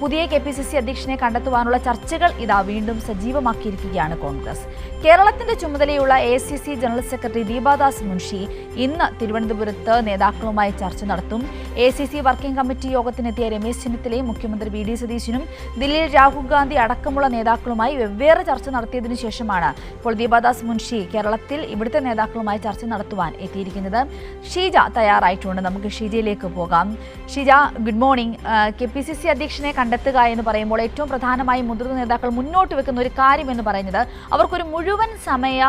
പുതിയ KPCC അധ്യക്ഷനെ കണ്ടെത്തുവാനുള്ള ചർച്ചകൾ ഇതാ വീണ്ടും സജീവമാക്കിയിരിക്കുകയാണ് കോൺഗ്രസ്. കേരളത്തിന്റെ ചുമതലയുള്ള AICC general secretary Deepa Das Munshi ഇന്ന് തിരുവനന്തപുരത്ത് നേതാക്കളുമായി ചർച്ച നടത്തും. AICC വർക്കിംഗ് കമ്മിറ്റി യോഗത്തിനെത്തിയ രമേശ് ചെന്നിത്തലയും മുഖ്യമന്ത്രി VD സതീശനും ദില്ലിയിൽ രാഹുൽ ഗാന്ധി അടക്കമുള്ള നേതാക്കളുമായി വെവ്വേറെ ചർച്ച നടത്തിയതിനു ശേഷമാണ് ഇപ്പോൾ ദീപാദാസ് മുൻഷി കേരളത്തിൽ ഇവിടുത്തെ നേതാക്കളുമായി ചർച്ച നടത്തുവാൻ എത്തിയിരിക്കുന്നത്. ഷീജ തയ്യാറായിട്ടുണ്ട്. നമുക്ക് ഷീജയിലേക്ക് പോകാം. Sheeja, good morning. KPCC അധ്യക്ഷനെ കണ്ടെത്തുക എന്ന് പറയുമ്പോൾ ഏറ്റവും പ്രധാനമായി മുതിർന്ന നേതാക്കൾ മുന്നോട്ട് വെക്കുന്ന ഒരു കാര്യം എന്ന് പറയുന്നത് അവർക്കൊരു മുഴുവൻ സമയ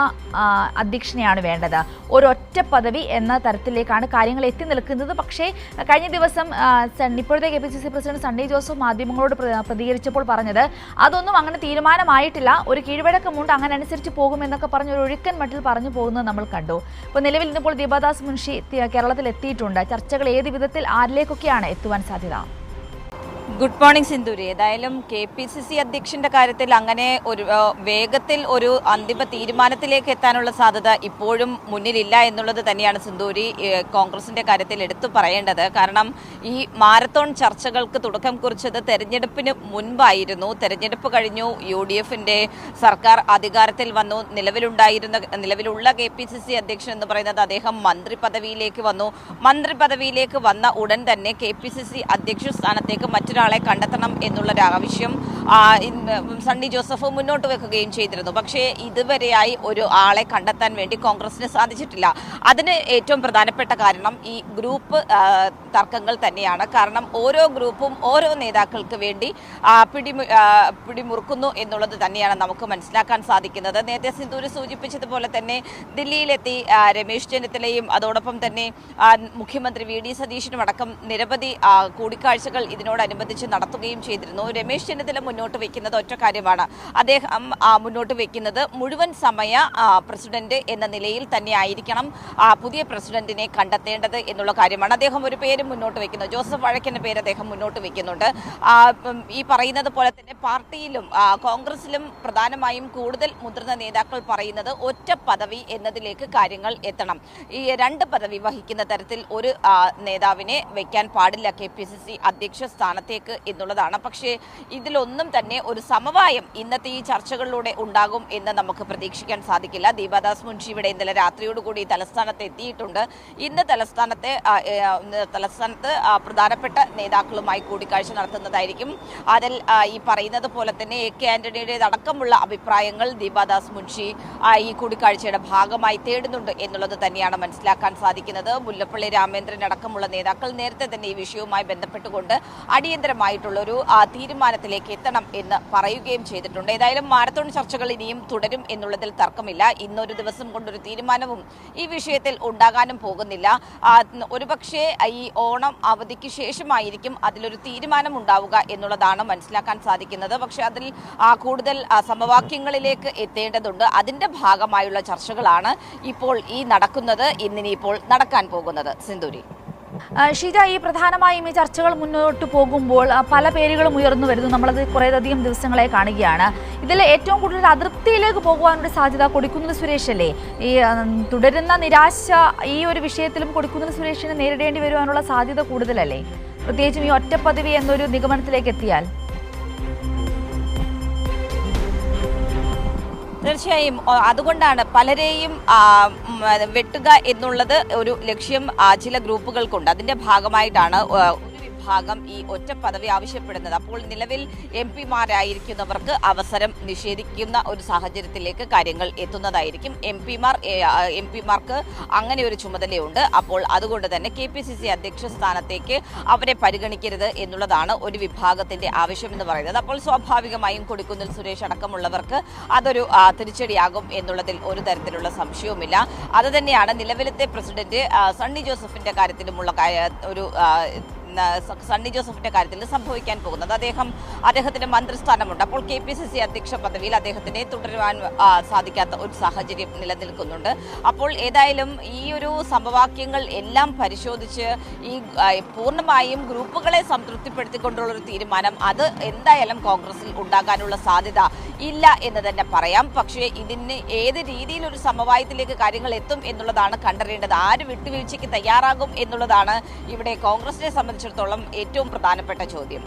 അധ്യക്ഷനെയാണ് വേണ്ടത്. ഒരൊറ്റ പദവി എന്ന തരത്തിലേക്കാണ് കാര്യങ്ങൾ എത്തി നിൽക്കുന്നത്. പക്ഷേ കഴിഞ്ഞ ദിവസം ഇപ്പോഴത്തെ KPCC പ്രസിഡന്റ് സണ്ണി ജോസഫ് മാധ്യമങ്ങളോട് പ്രതികരിച്ചപ്പോൾ പറഞ്ഞത് അതൊന്നും അങ്ങനെ തീരുമാനമായിട്ടില്ല, ഒരു കീഴ്വഴക്കമുണ്ട്, അങ്ങനെ അനുസരിച്ച് പോകുമെന്നൊക്കെ പറഞ്ഞ ഒരു ഒഴുക്കൻ മട്ടിൽ പറഞ്ഞു പോകുന്നത് നമ്മൾ കണ്ടു. ഇപ്പോൾ നിലവിൽ ഇന്നിപ്പോൾ ദീപാദാസ് മുൻഷി കേരളത്തിൽ എത്തിയിട്ടുണ്ട്. ചർച്ചകൾ ഏത് വിധത്തിൽ ആരിലേക്കൊക്കെയാണ് എത്തുവാൻ സാധ്യത? Good morning Sindhuri. ഏതായാലും KPCC അധ്യക്ഷന്റെ കാര്യത്തിൽ അങ്ങനെ ഒരു വേഗത്തിൽ ഒരു അന്തിമ തീരുമാനത്തിലേക്ക് എത്താനുള്ള സാധ്യത ഇപ്പോഴും മുന്നിലില്ല എന്നുള്ളത് തന്നെയാണ് സിന്ധൂരി കോൺഗ്രസിന്റെ കാര്യത്തിൽ എടുത്തു പറയേണ്ടത്. കാരണം ഈ മാരത്തോൺ ചർച്ചകൾക്ക് തുടക്കം കുറിച്ചത് തെരഞ്ഞെടുപ്പിന് മുൻപായിരുന്നു. തെരഞ്ഞെടുപ്പ് കഴിഞ്ഞു, UDFന്റെ സർക്കാർ അധികാരത്തിൽ വന്നു. നിലവിലുള്ള KPCC അധ്യക്ഷൻ എന്ന് പറയുന്നത് അദ്ദേഹം മന്ത്രി പദവിയിലേക്ക് വന്നു. മന്ത്രി പദവിയിലേക്ക് വന്ന ഉടൻ തന്നെ KPCC അധ്യക്ഷ സ്ഥാനത്തേക്ക് മറ്റൊരാളെ കണ്ടെത്തണം എന്നുള്ളൊരു ആവശ്യം സണ്ണി ജോസഫ് മുന്നോട്ട് വെക്കുകയും ചെയ്തിരുന്നു. പക്ഷേ ഇതുവരെയായി ഒരു ആളെ കണ്ടെത്താൻ വേണ്ടി കോൺഗ്രസിന് സാധിച്ചിട്ടില്ല. അതിന് ഏറ്റവും പ്രധാനപ്പെട്ട കാരണം ഈ ഗ്രൂപ്പ് തർക്കങ്ങൾ തന്നെയാണ്. കാരണം ഓരോ ഗ്രൂപ്പും ഓരോ നേതാക്കൾക്ക് വേണ്ടി പിടിമുറുക്കുന്നു എന്നുള്ളത് തന്നെയാണ് നമുക്ക് മനസ്സിലാക്കാൻ സാധിക്കുന്നത്. നേരത്തെ സിന്ധൂര് സൂചിപ്പിച്ചതുപോലെ തന്നെ ദില്ലിയിലെത്തി രമേശ് ചെന്നിത്തലയും അതോടൊപ്പം തന്നെ മുഖ്യമന്ത്രി VD സതീശനും അടക്കം നിരവധി കൂടിക്കാഴ്ചകൾ ഇതിനോടനുബന്ധിച്ച് നടത്തുകയും ചെയ്തിരുന്നു. രമേശ് ചെന്നിത്തല മുന്നോട്ട് വെക്കുന്നത് ഒറ്റ കാര്യമാണ്. അദ്ദേഹം മുന്നോട്ട് വെക്കുന്നത് മുഴുവൻ സമയ പ്രസിഡന്റ് എന്ന നിലയിൽ തന്നെ ആയിരിക്കണം പുതിയ പ്രസിഡന്റിനെ കണ്ടെത്തേണ്ടത് എന്നുള്ള കാര്യമാണ്. അദ്ദേഹം ഒരു പേര് മുന്നോട്ട് വെക്കുന്നത്, ജോസഫ് വഴക്കിന്റെ പേര് അദ്ദേഹം മുന്നോട്ട് വെക്കുന്നുണ്ട്. ഈ പറയുന്നത് പോലെ തന്നെ പാർട്ടിയിലും കോൺഗ്രസിലും പ്രധാനമായും കൂടുതൽ മുതിർന്ന നേതാക്കൾ പറയുന്നത് ഒറ്റ പദവി എന്നതിലേക്ക് കാര്യങ്ങൾ എത്തണം. ഈ രണ്ട് പദവി വഹിക്കുന്ന തരത്തിൽ ഒരു നേതാവിനെ വെക്കാൻ പാടില്ല KPCC അധ്യക്ഷ സ്ഥാനത്തേക്ക് എന്നുള്ളതാണ്. പക്ഷേ ഇതിലൊന്നും തന്നെ ഒരു സമവായം ഇന്നത്തെ ഈ ചർച്ചകളിലൂടെ ഉണ്ടാകും എന്ന് നമുക്ക് പ്രതീക്ഷിക്കാൻ സാധിക്കില്ല. ദീപാദാസ് മുൻഷി ഇവിടെ ഇന്നലെ രാത്രിയോടുകൂടി തലസ്ഥാനത്ത് എത്തിയിട്ടുണ്ട്. ഇന്ന് തലസ്ഥാനത്ത് പ്രധാനപ്പെട്ട നേതാക്കളുമായി കൂടിക്കാഴ്ച നടത്തുന്നതായിരിക്കും. അതിൽ ഈ പറയുന്നത് പോലെ തന്നെ AK ആന്റണിയുടെ അടക്കമുള്ള അഭിപ്രായങ്ങൾ ദീപാദാസ് മുൻഷി ഈ കൂടിക്കാഴ്ചയുടെ ഭാഗമായി തേടുന്നുണ്ട് എന്നുള്ളത് തന്നെയാണ് മനസ്സിലാക്കാൻ സാധിക്കുന്നത്. മുല്ലപ്പള്ളി രാമേന്ദ്രൻ അടക്കമുള്ള നേതാക്കൾ നേരത്തെ തന്നെ ഈ വിഷയവുമായി ബന്ധപ്പെട്ടുകൊണ്ട് അടിയന്തരമായിട്ടുള്ളൊരു തീരുമാനത്തിലേക്ക് എത്തണം എന്ന് പറയുകയും ചെയ്തിട്ടുണ്ട്. ഏതായാലും മാരത്തോൺ ചർച്ചകൾ ഇനിയും തുടരും എന്നുള്ളതിൽ തർക്കമില്ല. ഇന്നൊരു ദിവസം കൊണ്ടൊരു തീരുമാനവും ഈ വിഷയത്തിൽ ഉണ്ടാകാനും പോകുന്നില്ല. ഒരുപക്ഷെ ഈ ഓണം അവധിക്ക് ശേഷമായിരിക്കും അതിലൊരു തീരുമാനം ഉണ്ടാവുക എന്നുള്ളതാണ് മനസ്സിലാക്കാൻ സാധിക്കുന്നത്. പക്ഷെ അതിൽ കൂടുതൽ സമവാക്യങ്ങളിലേക്ക് എത്തേണ്ടതുണ്ട്. അതിന്റെ ഭാഗമായുള്ള ചർച്ചകളാണ് ഇപ്പോൾ ഇന്നിപ്പോൾ നടക്കാൻ പോകുന്നത്. സിന്ധൂരി. ഷീജ, ഈ പ്രധാനമായും ഈ ചർച്ചകൾ മുന്നോട്ട് പോകുമ്പോൾ പല പേരുകളും ഉയർന്നു വരുന്നു. നമ്മളത് കുറേയധികം ദിവസങ്ങളെ കാണുകയാണ്. ഇതിൽ ഏറ്റവും കൂടുതൽ അതൃപ്തിയിലേക്ക് പോകുവാനുള്ള സാധ്യത കൊടിക്കുന്നിൽ സുരേഷ് അല്ലേ? ഈ തുടരുന്ന നിരാശ ഈ ഒരു വിഷയത്തിലും കൊടിക്കുന്നിൽ സുരേഷിന് നേരിടേണ്ടി വരുവാനുള്ള സാധ്യത കൂടുതലല്ലേ, പ്രത്യേകിച്ചും ഈ ഒറ്റ പദവി എന്നൊരു നിഗമനത്തിലേക്ക് എത്തിയാൽ? തീർച്ചയായും അതുകൊണ്ടാണ് പലരെയും വെട്ടുക എന്നുള്ളത് ഒരു ലക്ഷ്യം ചില ഗ്രൂപ്പുകൾക്കുണ്ട്. അതിന്റെ ഭാഗമായിട്ടാണ് ഭാഗം ഈ ഒറ്റ പദവി ആവശ്യപ്പെടുന്നത്. അപ്പോൾ നിലവിൽ MP മാരായിരിക്കുന്നവർക്ക് അവസരം നിഷേധിക്കുന്ന ഒരു സാഹചര്യത്തിലേക്ക് കാര്യങ്ങൾ എത്തുന്നതായിരിക്കും. MP മാർക്ക് അങ്ങനെ ഒരു ചുമതലയുണ്ട്. അപ്പോൾ അതുകൊണ്ട് തന്നെ KPCC അധ്യക്ഷ സ്ഥാനത്തേക്ക് അവരെ പരിഗണിക്കരുത് എന്നുള്ളതാണ് ഒരു വിഭാഗത്തിന്റെ ആവശ്യം എന്ന് പറയുന്നത്. അപ്പോൾ സ്വാഭാവികമായും കൊടിക്കുന്നിൽ സുരേഷ് അടക്കമുള്ളവർക്ക് അതൊരു തിരിച്ചടിയാകും എന്നുള്ളതിൽ ഒരു തരത്തിലുള്ള സംശയവുമില്ല. അത് തന്നെയാണ് നിലവിലത്തെ പ്രസിഡന്റ് സണ്ണി ജോസഫിന്റെ കാര്യത്തിലുമുള്ള ഒരു സണ്ണി ജോസഫിന്റെ കാര്യത്തിൽ സംഭവിക്കാൻ പോകുന്നത്. അദ്ദേഹത്തിന് മന്ത്രിസ്ഥാനമുണ്ട്. അപ്പോൾ KPCC അധ്യക്ഷ പദവിയിൽ അദ്ദേഹത്തിന് തുടരുവാൻ സാധിക്കാത്ത ഒരു സാഹചര്യം നിലനിൽക്കുന്നുണ്ട്. അപ്പോൾ ഏതായാലും ഈ ഒരു സമവാക്യങ്ങൾ എല്ലാം പരിശോധിച്ച് ഈ പൂർണ്ണമായും ഗ്രൂപ്പുകളെ സംതൃപ്തിപ്പെടുത്തിക്കൊണ്ടുള്ള ഒരു തീരുമാനം അത് എന്തായാലും കോൺഗ്രസിൽ ഉണ്ടാകാനുള്ള സാധ്യത ഇല്ല എന്ന് തന്നെ പറയാം. പക്ഷേ ഇതിന് ഏത് രീതിയിലൊരു സമവായത്തിലേക്ക് കാര്യങ്ങൾ എത്തും എന്നുള്ളതാണ് കണ്ടറിയേണ്ടത്. ആര് വിട്ടുവീഴ്ചയ്ക്ക് തയ്യാറാകും എന്നുള്ളതാണ് ഇവിടെ കോൺഗ്രസിനെ സംബന്ധിച്ചിടത്തോളം ഏറ്റവും പ്രധാനപ്പെട്ട ചോദ്യം.